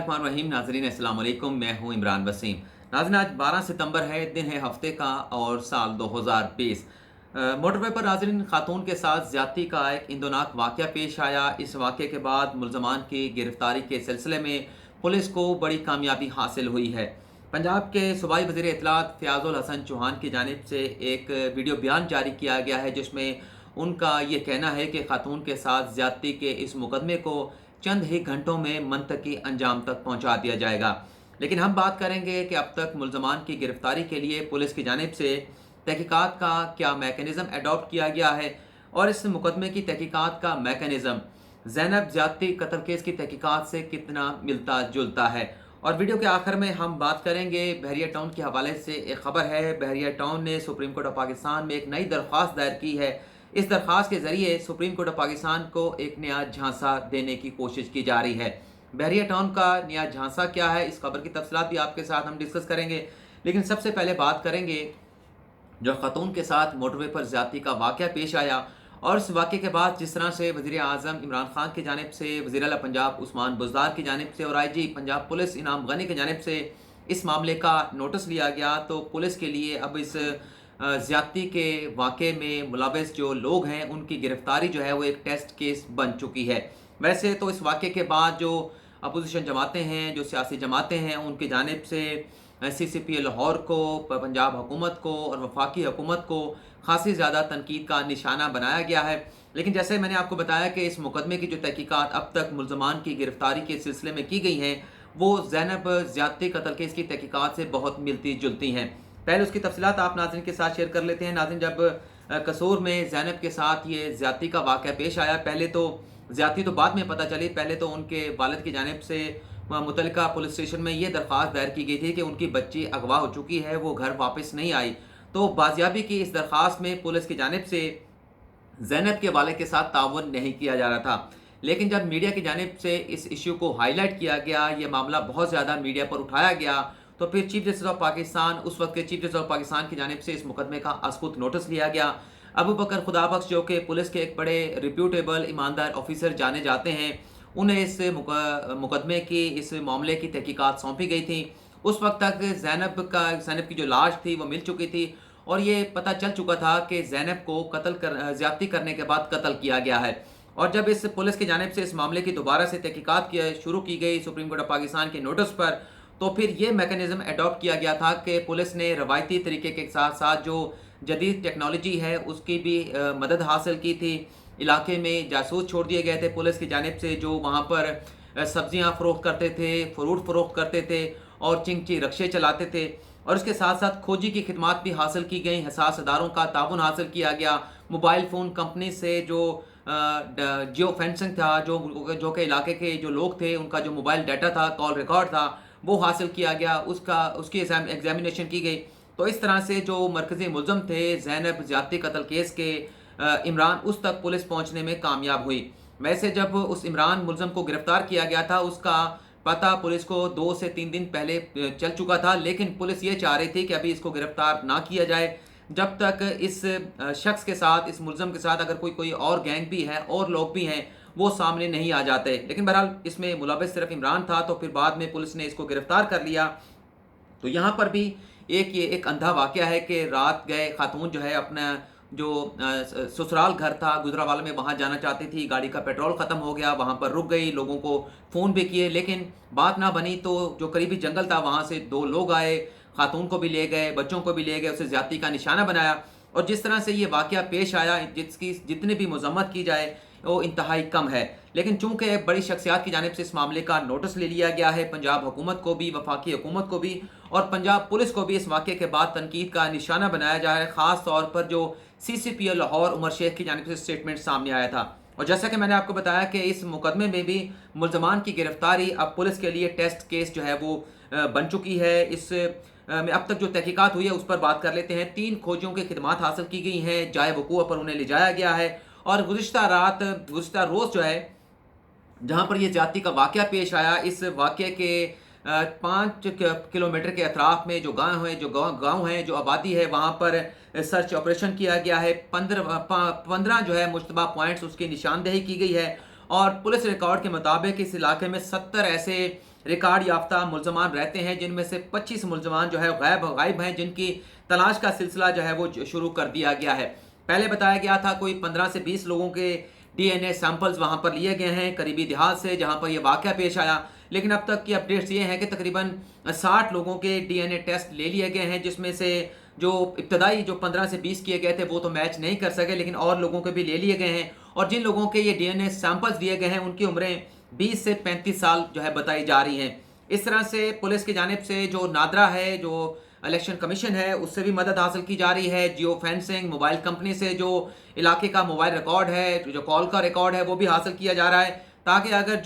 रहीम नाजरीन अस्सलाम वालेकुम। मैं हूं इमरान वसीम। नाज़रीन, आज 12 सितंबर है, दिन है हफ्ते का और साल 2020। मोटरवे पर नाजरीन खातून के साथ ज्यादती का एक इंदोनाक वाक़या पेश आया। इस वाक़े के बाद मुलजमान की गिरफ्तारी के सिलसिले में पुलिस को बड़ी कामयाबी हासिल हुई है। पंजाब के सूबाई वज़ीर इत्तलात फ़याज़ुल हसन चौहान की जानिब से एक वीडियो बयान जारी किया गया है, जिसमें उनका ये कहना है कि खातून के साथ ज्यादती के इस मुकदमे को चंद ही घंटों में मंतकी अंजाम तक पहुंचा दिया जाएगा। लेकिन हम बात करेंगे कि अब तक मुलजमान की गिरफ्तारी के लिए पुलिस की जानिब से तहकीकात का क्या मैकेनिज़्म अडॉप्ट किया गया है और इस मुकदमे की तहकीकात का मैकेनिज़्म ज़ैनब ज़्यादती कत्ल केस की तहकीकात से कितना मिलता जुलता है। और वीडियो के आखिर में हम बात करेंगे बहरिया टाउन के हवाले से। एक खबर है, बहरिया टाउन ने सुप्रीम कोर्ट ऑफ पाकिस्तान में एक नई दरख्वास्त दायर की है। इस दरख्वास्त के ज़रिए सुप्रीम कोर्ट ऑफ पाकिस्तान को एक नया झांसा देने की कोशिश की जा रही है। बहरिया टाउन का नया झांसा क्या है, इस खबर की तफसीलात भी आपके साथ हम डिस्कस करेंगे। लेकिन सबसे पहले बात करेंगे जो ख़ातून के साथ मोटरवे पर ज़्यादती का वाक़या पेश आया और इस वाक़े के बाद जिस तरह से वज़ीर आज़म इमरान खान की जानिब से, वज़ीर आला पंजाब उस्मान बुज़दार की जानिब से और IG पंजाब पुलिस इनाम गनी की जानिब से इस मामले का नोटिस लिया गया, तो पुलिस के लिए अब इस ज़्यादती के वाक़े में मुलव्वस जो लोग हैं उनकी गिरफ्तारी जो है वो एक टेस्ट केस बन चुकी है। वैसे तो इस वाक़े के बाद जो अपोजिशन जमातें हैं, जो सियासी जमातें हैं, उनकी जानिब से CCP लाहौर को, पंजाब हुकूमत को और वफाकी हुकूमत को खासी ज़्यादा तनकीद का निशाना बनाया गया है। लेकिन जैसे मैंने आपको बताया कि इस मुकदमे की जो तहकीकात अब तक मुलजमान की गिरफ्तारी के सिलसिले में की गई हैं, वो ज़ैनब ज़्यादती कत्ल केस की तहकीकात से बहुत मिलती जुलती हैं। पहले उसकी तफसीलात आप नाज़रीन के साथ शेयर कर लेते हैं। नाज़रीन, जब कसूर में ज़ैनब के साथ ये ज़्यादती का वाक़या पेश आया, पहले तो ज़्यादती तो बाद में पता चली, पहले तो उनके वालिद की जानिब से मुतल्लिका पुलिस स्टेशन में ये दरख्वास्त दायर की गई थी कि उनकी बच्ची अगवा हो चुकी है, वो घर वापस नहीं आई। तो बाजियाबी की इस दरख्वास्त में पुलिस की जानिब से ज़ैनब के वालिद के साथ ताउन नहीं किया जा रहा था। लेकिन जब मीडिया की जानिब से इस इशू को हाईलाइट किया गया, ये मामला बहुत ज़्यादा मीडिया पर उठाया गया, तो फिर चीफ जस्टिस ऑफ पाकिस्तान, उस वक्त के चीफ जस्टिस ऑफ पाकिस्तान की जानिब से इस मुकदमे का असकुत नोटिस लिया गया। अबू बकर खुदाबख्श, जो कि पुलिस के एक बड़े रिप्यूटेबल ईमानदार ऑफिसर जाने जाते हैं, उन्हें इस मुकदमे की, इस मामले की तहकीकात सौंपी गई थी। उस वक्त तक ज़ैनब की जो लाश थी वो मिल चुकी थी और ये पता चल चुका था कि ज़ैनब को ज़्यादती करने के बाद कत्ल किया गया है। और जब इस पुलिस की जानिब से इस मामले की दोबारा से तहकीकात शुरू की गई सुप्रीम कोर्ट ऑफ पाकिस्तान के नोटिस पर, तो फिर ये मैकेनिज़्म अडॉप्ट किया गया था कि पुलिस ने रवायती तरीके के साथ साथ जो जदीद टेक्नोलॉजी है उसकी भी मदद हासिल की थी। इलाके में जासूस छोड़ दिए गए थे पुलिस की जानिब से, जो वहाँ पर सब्जियाँ फ़रोख्त करते थे, फ्रूट फ़रोख्त करते थे और चिंची रक्शे चलाते थे। और इसके साथ साथ खोजी की खिदमात भी हासिल की गई, हसास अदारों का ताउन हासिल किया गया। मोबाइल फ़ोन कंपनी से जो जियो फेंसिंग था, जो के इलाके के जो लोग थे उनका जो मोबाइल डाटा था, कॉल रिकॉर्ड था, वो हासिल किया गया, उसकी एग्जामिनेशन की गई। तो इस तरह से जो मरकज़ी मुलज़म थे ज़ैनब ज़्यादती कत्ल केस के, इमरान, उस तक पुलिस पहुंचने में कामयाब हुई। वैसे जब उस इमरान मुलज़म को गिरफ्तार किया गया था, उसका पता पुलिस को 2 से 3 दिन पहले चल चुका था, लेकिन पुलिस ये चाह रही थी कि अभी इसको गिरफ्तार ना किया जाए जब तक इस शख्स के साथ, इस मुलज़म के साथ अगर कोई और गैंग भी है और लोग भी हैं, वो सामने नहीं आ जाते। लेकिन बहरहाल इसमें मुलव्वस सिर्फ इमरान था, तो फिर बाद में पुलिस ने इसको गिरफ्तार कर लिया। तो यहाँ पर भी ये एक अंधा वाक़या है कि रात गए खातून जो है अपना जो ससुराल घर था गुजरावाला में, वहाँ जाना चाहती थी, गाड़ी का पेट्रोल ख़त्म हो गया, वहाँ पर रुक गई, लोगों को फ़ोन भी किए लेकिन बात ना बनी। तो जो करीबी जंगल था वहाँ से 2 लोग आए, खातून को भी ले गए, बच्चों को भी ले गए, उसे ज़्यादती का निशाना बनाया। और जिस तरह से ये वाक़या पेश आया, जिसकी जितनी भी मज़म्मत की जाए वो इंतहाई कम है। लेकिन चूंकि एक बड़ी शख्सियात की जानिब से इस मामले का नोटिस ले लिया गया है, पंजाब हुकूमत को भी, वफाकी हुकूमत को भी और पंजाब पुलिस को भी इस वाक़े के बाद तनकीद का निशाना बनाया जा रहा है। ख़ास तौर पर जो CCP लाहौर उमर शेख की जानिब से स्टेटमेंट सामने आया था। और जैसा कि मैंने आपको बताया कि इस मुकदमे में भी मुलजमान की गिरफ्तारी अब पुलिस के लिए टेस्ट केस जो है वो बन चुकी है। इस में अब तक जो तहकीकात हुई है उस पर बात कर लेते हैं। 3 खोजियों की खिदमात हासिल की गई हैं, जाए वकूअ पर उन्हें ले जाया गया है और गुज़िश्ता रोज़ जो है जहाँ पर यह ज़्यादती का वाक़या पेश आया, इस वाक़े के 5 किलोमीटर के अतराफ़ में जो गाँव हैं, जो आबादी है, वहाँ पर सर्च ऑपरेशन किया गया है। 15 जो है मुश्तबा पॉइंट्स उसकी निशानदेही की गई है और पुलिस रिकॉर्ड के मुताबिक इस इलाके में 70 ऐसे रिकॉर्ड याफ्ता मुल्ज़मान रहते हैं, जिनमें से 25 मुल्ज़मान जो है गायब हैं, जिनकी तलाश का सिलसिला जो है वो शुरू कर दिया गया है। पहले बताया गया था कोई 15 से 20 लोगों के डीएनए सैंपल्स वहाँ पर लिए गए हैं करीबी देहात से जहाँ पर यह वाक़या पेश आया, लेकिन अब तक की अपडेट्स ये हैं कि तकरीबन 60 लोगों के डीएनए टेस्ट ले लिए गए हैं, जिसमें से जो इब्तदाई जो 15 से 20 किए गए थे वो तो मैच नहीं कर सके, लेकिन और लोगों के भी ले लिए गए हैं। और जिन लोगों के ये डीएनए सैंपल्स दिए गए हैं उनकी उम्रें 20 से 35 साल जो है बताई जा रही हैं। इस तरह से पुलिस की जानिब से जो नादरा है, जो इलेक्शन कमीशन है, उससे भी मदद हासिल की जा रही है। जियो फेंसिंग मोबाइल कंपनी से जो इलाके का मोबाइल रिकॉर्ड है, जो कॉल का रिकॉर्ड है, वो भी हासिल किया जा रहा है, ताकि अगर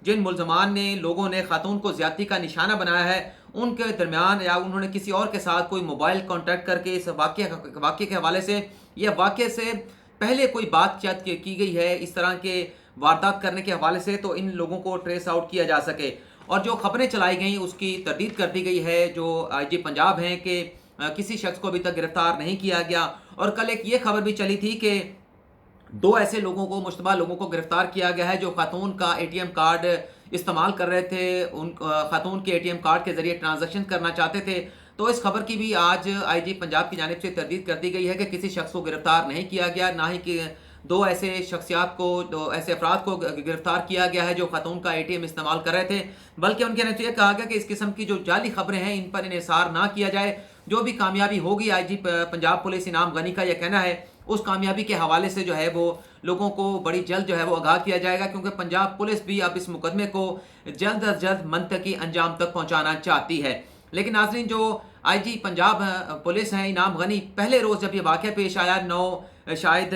जिन मुल्ज़मान ने लोगों ने खातून को ज़्यादती का निशाना बनाया है उनके दरमियान या उन्होंने किसी और के साथ कोई मोबाइल कॉन्टैक्ट करके इस वाक़े के हवाले से या वाक़े से पहले कोई बातचीत की गई है इस तरह के वारदात करने के हवाले से, तो इन लोगों को ट्रेस आउट किया जा सके। और जो खबरें चलाई गई उसकी तरदीद कर दी गई है जो आईजी पंजाब हैं कि किसी शख्स को अभी तक गिरफ्तार नहीं किया गया। और कल एक ये खबर भी चली थी कि 2 ऐसे लोगों को, मुश्तबा लोगों को गिरफ्तार किया गया है जो खातून का एटीएम कार्ड इस्तेमाल कर रहे थे, उन खातून के एटीएम कार्ड के ज़रिए ट्रांजैक्शन करना चाहते थे। तो इस खबर की भी आज आईजी पंजाब की जानिब से तरदीद कर दी गई है कि किसी शख्स को गिरफ्तार नहीं किया गया, ना ही कि 2 ऐसे शख्सियात को, 2 ऐसे अफराद को गिरफ्तार किया गया है जो खातून का एटीएम इस्तेमाल कर रहे थे, बल्कि उनके जानिब से यह कहा गया कि इस किस्म की जो जाली खबरें हैं इन पर इन्हिसार ना किया जाए। जो भी कामयाबी होगी, आईजी पंजाब पुलिस इनाम गनी का यह कहना है, उस कामयाबी के हवाले से जो है वो लोगों को बड़ी जल्द जो है वो आगाह किया जाएगा, क्योंकि पंजाब पुलिस भी अब इस मुकदमे को जल्द अज जल्द मंतकी अंजाम तक पहुंचाना चाहती है। लेकिन नाज़रीन, जो आईजी पंजाब पुलिस हैं इनाम गनी, पहले रोज़ जब ये वाक़या पेश आया 9 शायद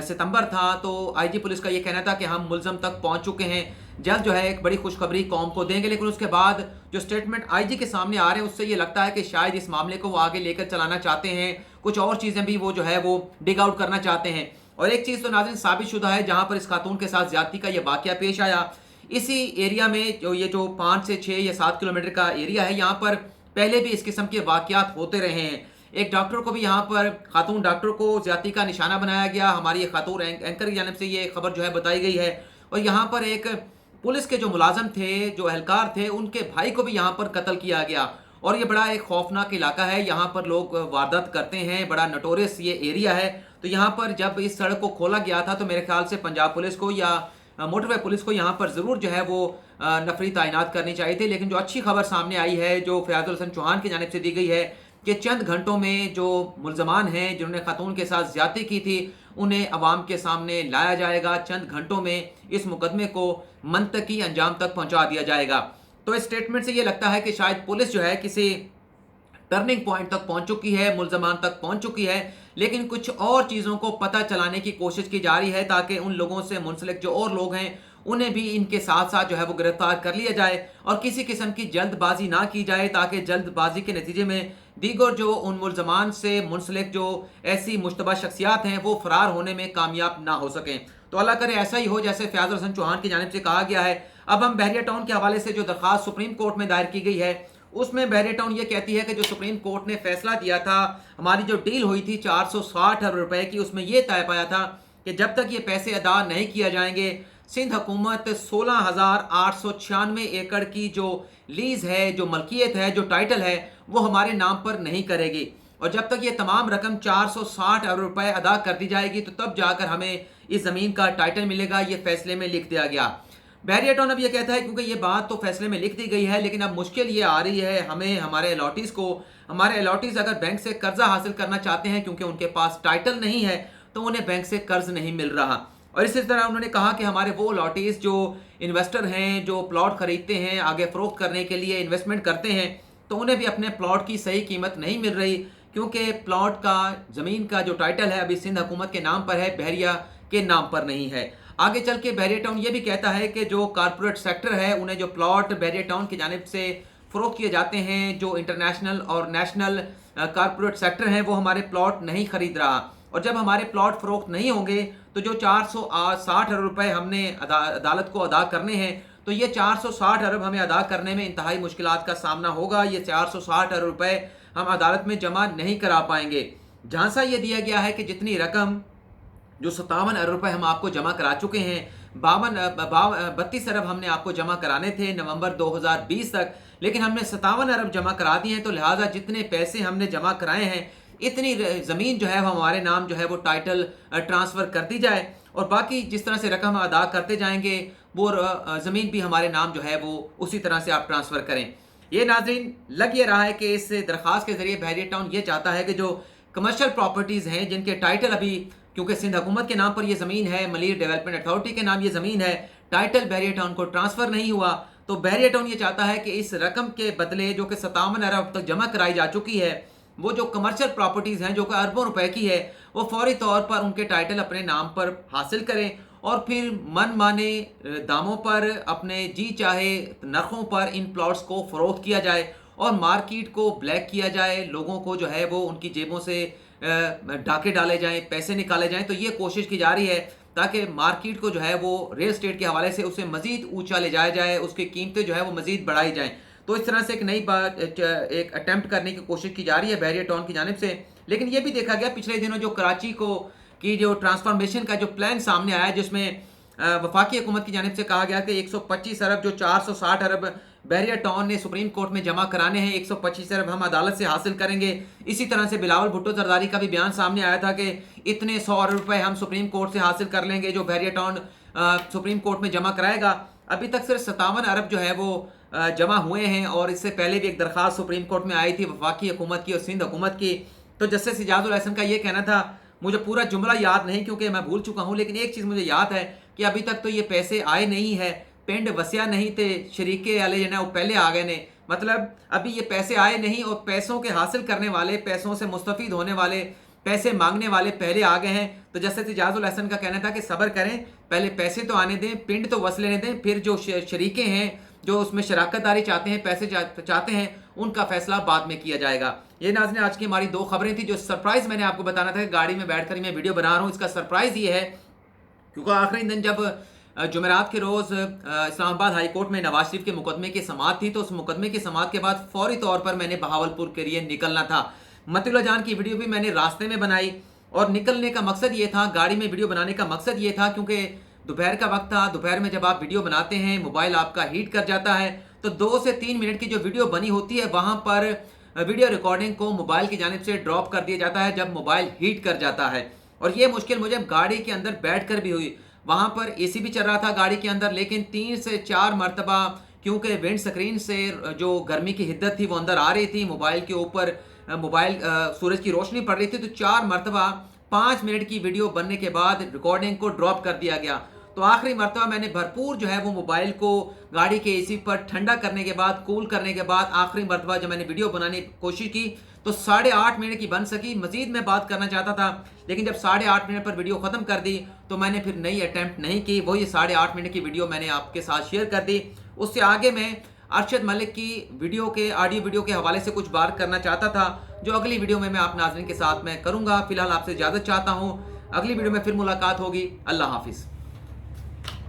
सितंबर था, तो आईजी पुलिस का ये कहना था कि हम मुल्ज़म तक पहुंच चुके हैं, जल्द जो है एक बड़ी खुशखबरी कौम को देंगे। लेकिन उसके बाद जो स्टेटमेंट आईजी के सामने आ रहे हैं उससे ये लगता है कि शायद इस मामले को वो आगे लेकर चलाना चाहते हैं, कुछ और चीज़ें भी वो जो है वो डिग आउट करना चाहते हैं। और एक चीज़ तो नाज़रीन साबित शुदा है, जहाँ पर इस खातून के साथ ज़्यादती का ये वाक़या पेश आया, इसी एरिया में जो 5 से 6 या 7 किलोमीटर का एरिया है, यहाँ पर पहले भी इस किस्म के वाक़यात होते रहे हैं। एक डॉक्टर को भी यहाँ पर, खातून डॉक्टर को ज़्यादती का निशाना बनाया गया। हमारी ये खातून एंकर की जानिब से ये खबर जो है बताई गई है। और यहाँ पर एक पुलिस के जो मुलाजम थे, जो एहलकार थे, उनके भाई को भी यहाँ पर कत्ल किया गया। और ये बड़ा एक खौफनाक इलाका है, यहाँ पर लोग वारदात करते हैं, बड़ा नटोरियस ये एरिया है। तो यहाँ पर जब इस सड़क को खोला गया था तो मेरे ख्याल से पंजाब पुलिस को या मोटरवे पुलिस को यहाँ पर ज़रूर जो है वो नफरी तैनात करनी चाहिए थी। लेकिन जो अच्छी खबर सामने आई है, जो फयाजुल हसन चौहान की जानिब से दी गई है, कि चंद घंटों में जो मुल्ज़मान हैं जिन्होंने खातून के साथ ज़्यादती की थी उन्हें अवाम के सामने लाया जाएगा। चंद घंटों में इस मुकदमे को मंतकी अंजाम तक पहुँचा दिया जाएगा। तो इस स्टेटमेंट से ये लगता है कि शायद पुलिस जो है किसी टर्निंग पॉइंट तक पहुंच चुकी है, मुल्ज़मान तक पहुंच चुकी है, लेकिन कुछ और चीज़ों को पता चलाने की कोशिश की जा रही है ताकि उन लोगों से मुंसलिक जो और लोग हैं उन्हें भी इनके साथ साथ जो है वो गिरफ्तार कर लिया जाए और किसी किस्म की जल्दबाजी ना की जाए, ताकि जल्दबाजी के नतीजे में दीगर जो उन मुल्ज़मान से मुंसलिक जो ऐसी मुश्तबा शख्सियात हैं वो फरार होने में कामयाब ना हो सकें। तो अल्लाह करे ऐसा ही हो जैसे फयाजुल हसन चौहान की जानिब से कहा गया है। अब हम बहरिया टाउन के हवाले से जो दरख्वास्त सुप्रीम कोर्ट में दायर की गई है उसमें बहरिया टाउन ये कहती है कि जो सुप्रीम कोर्ट ने फैसला दिया था, हमारी जो डील हुई थी 460 अरब रुपए की, उसमें यह तय पाया था कि जब तक ये पैसे अदा नहीं किया जाएंगे सिंध हुकूमत 16,896 एकड़ की जो लीज है, जो मलकियत है, जो टाइटल है, वो हमारे नाम पर नहीं करेगी। और जब तक ये तमाम रकम 460 अरब रुपए अदा कर दी जाएगी तो तब जाकर हमें इस ज़मीन का टाइटल मिलेगा। ये फैसले में लिख दिया गया। बहरिया टाउन अब ये कहता है क्योंकि ये बात तो फैसले में लिख दी गई है, लेकिन अब मुश्किल ये आ रही है हमें, हमारे अलॉटीज़ अगर बैंक से कर्जा हासिल करना चाहते हैं, क्योंकि उनके पास टाइटल नहीं है तो उन्हें बैंक से कर्ज नहीं मिल रहा। और इसी तरह उन्होंने कहा कि हमारे वो अलॉटीज़ जो इन्वेस्टर हैं, जो प्लॉट खरीदते हैं, आगे फ़रोख्त करने के लिए इन्वेस्टमेंट करते हैं, तो उन्हें भी अपने प्लॉट की सही कीमत नहीं मिल रही, क्योंकि प्लॉट का, ज़मीन का जो टाइटल है अभी सिंध हुकूमत के नाम पर है, बहरिया के नाम पर नहीं है। आगे चल के बहरिया टाउन ये भी कहता है कि जो कॉरपोरेट सेक्टर है उन्हें जो प्लॉट बहरिया टाउन की जानिब से फ़रोख्त किए जाते हैं, जो इंटरनेशनल और नेशनल कॉरपोरेट सेक्टर हैं, वो हमारे प्लॉट नहीं खरीद रहा। और जब हमारे प्लॉट फ़रोख्त नहीं होंगे तो जो 460 अरब रुपए हमने अदालत को अदा करने हैं, तो ये 460 अरब हमें अदा करने में इंतहाई मुश्किलात का सामना होगा। ये 460 अरब रुपए हम अदालत में जमा नहीं करा पाएंगे। झांसा ये दिया गया है कि जितनी रकम, जो 57 अरब रुपए हम आपको जमा करा चुके हैं, 32 अरब हमने आपको जमा कराने थे नवंबर 2020 तक, लेकिन हमने 57 अरब जमा करा दिए हैं। तो लिहाजा जितने पैसे हमने जमा कराए हैं इतनी ज़मीन जो है वो हमारे नाम जो है वो टाइटल ट्रांसफ़र कर दी जाए, और बाकी जिस तरह से रकम अदा करते जाएंगे वो ज़मीन भी हमारे नाम जो है वो उसी तरह से आप ट्रांसफ़र करें। ये नाज़रीन लग ये रहा है कि इस दरख्वास्त के ज़रिए बहरिया टाउन ये चाहता है कि जो कमर्शियल प्रॉपर्टीज़ हैं जिनके टाइटल अभी, क्योंकि सिंध हुकूमत के नाम पर ये ज़मीन है, मलिर डेवलपमेंट अथॉरिटी के नाम ये ज़मीन है, टाइटल बहरिया टाउन को ट्रांसफ़र नहीं हुआ, तो बहरिया टाउन ये चाहता है कि इस रकम के बदले जो कि 57 अरब तक जमा कराई जा चुकी है, वो जो कमर्शियल प्रॉपर्टीज़ हैं जो कि अरबों रुपए की है, वो फौरी तौर पर उनके टाइटल अपने नाम पर हासिल करें और फिर मन माने दामों पर अपने जी चाहे नरखों पर इन प्लॉट्स को फ़रोख्त किया जाए और मार्केट को ब्लैक किया जाए, लोगों को जो है वो उनकी जेबों से डाके डाले जाएं, पैसे निकाले जाएं। तो ये कोशिश की जा रही है ताकि मार्केट को जो है वो रियल एस्टेट के हवाले से उसे मज़ीद ऊंचा ले जाया जाए, उसकी कीमतें जो है वो मज़ीद बढ़ाई जाएं। तो इस तरह से एक नई बात, एक अटेम्प्ट करने की कोशिश की जा रही है बहरिया टाउन की जानिब से। लेकिन ये भी देखा गया पिछले दिनों जो कराची को की जो ट्रांसफॉर्मेशन का जो प्लान सामने आया, जिसमें वफाकी हुकूमत की जानिब से कहा गया कि 125 अरब जो 460 अरब बहरिया टाउन ने सुप्रीम कोर्ट में जमा कराने हैं, 125 अरब हम अदालत से हासिल करेंगे। इसी तरह से बिलावल भुट्टो जरदारी का भी बयान सामने आया था कि इतने 100 अरब रुपए हम सुप्रीम कोर्ट से हासिल कर लेंगे जो बहरिया टाउन सुप्रीम कोर्ट में जमा कराएगा। अभी तक सिर्फ 57 अरब जो है वो जमा हुए हैं, और इससे पहले भी एक दरख्वास्त सुप्रीम कोर्ट में आई थी वफाकी हुकूमत की और सिंध हुकूमत की। तो जस्टिस इजाजुल हसन का ये कहना था, मुझे पूरा जुमला याद नहीं क्योंकि मैं भूल चुका हूँ, लेकिन एक चीज़ मुझे याद है कि अभी तक तो ये पैसे आए नहीं है, पिंड वसिया नहीं थे, शरीके वाले जो ना वो पहले आ गए ने, मतलब अभी ये पैसे आए नहीं और पैसों के हासिल करने वाले, पैसों से मुस्तफ़ीद होने वाले, पैसे मांगने वाले पहले आ गए हैं। तो जस्टिस इजाजुल हसन का कहना था कि सब्र करें, पहले पैसे तो आने दें, पिंड तो वस लेने दें, फिर जो शरीके हैं जो उसमें शराकत दारी चाहते हैं, पैसे चाहते हैं, उनका फैसला बाद में किया जाएगा। ये नाज़रीन आज की हमारी दो खबरें थी। जो सरप्राइज़ मैंने आपको बताना था कि गाड़ी में बैठ कर मैं वीडियो बना रहा हूँ, इसका सरप्राइज़ ये है क्योंकि आखिरी दिन जब जुमेरात के रोज़ इस्लामाबाद हाई कोर्ट में नवाज शरीफ के मुकदमे की समाअत थी, तो उस मुकदमे की समाअत के बाद फौरी तौर पर मैंने बहावलपुर के लिए निकलना था। मतीउल्ला जान की वीडियो भी मैंने रास्ते में बनाई और निकलने का मकसद ये था, गाड़ी में वीडियो बनाने का मकसद ये था क्योंकि दोपहर का वक्त था। दोपहर में जब आप वीडियो बनाते हैं मोबाइल आपका हीट कर जाता है, तो 2 से 3 मिनट की जो वीडियो बनी होती है वहाँ पर वीडियो रिकॉर्डिंग को मोबाइल की जानिब से ड्रॉप कर दिया जाता है जब मोबाइल हीट कर जाता है। और ये मुश्किल मुझे गाड़ी के अंदर बैठ कर भी हुई। वहाँ पर एसी भी चल रहा था गाड़ी के अंदर, लेकिन 3 से 4 मरतबा क्योंकि विंड स्क्रीन से जो गर्मी की हिद्दत थी वो अंदर आ रही थी, मोबाइल के ऊपर सूरज की रोशनी पड़ रही थी, तो 4 मरतबा 5 मिनट की वीडियो बनने के बाद रिकॉर्डिंग को ड्रॉप कर दिया गया। तो आखिरी मरतबा मैंने भरपूर जो है वो मोबाइल को गाड़ी के एसी पर ठंडा करने के बाद, कूल करने के बाद आखिरी मरतबा जब मैंने वीडियो बनाने की कोशिश की तो 8.5 मिनट की बन सकी। मजीद मैं बात करना चाहता था, लेकिन जब 8.5 मिनट पर वीडियो ख़त्म कर दी तो मैंने फिर नई अटैम्प्ट नहीं की। वही 8.5 मिनट की वीडियो मैंने आपके साथ शेयर कर दी। उससे आगे मैं अरशद मलिक की वीडियो के ऑडियो वीडियो के हवाले से कुछ बात करना चाहता था, जो अगली वीडियो में मैं आप नाज़रीन के साथ मैं करूँगा। फिलहाल आपसे इजाज़त चाहता हूँ, अगली वीडियो में फिर मुलाकात होगी। अल्लाह हाफिज़।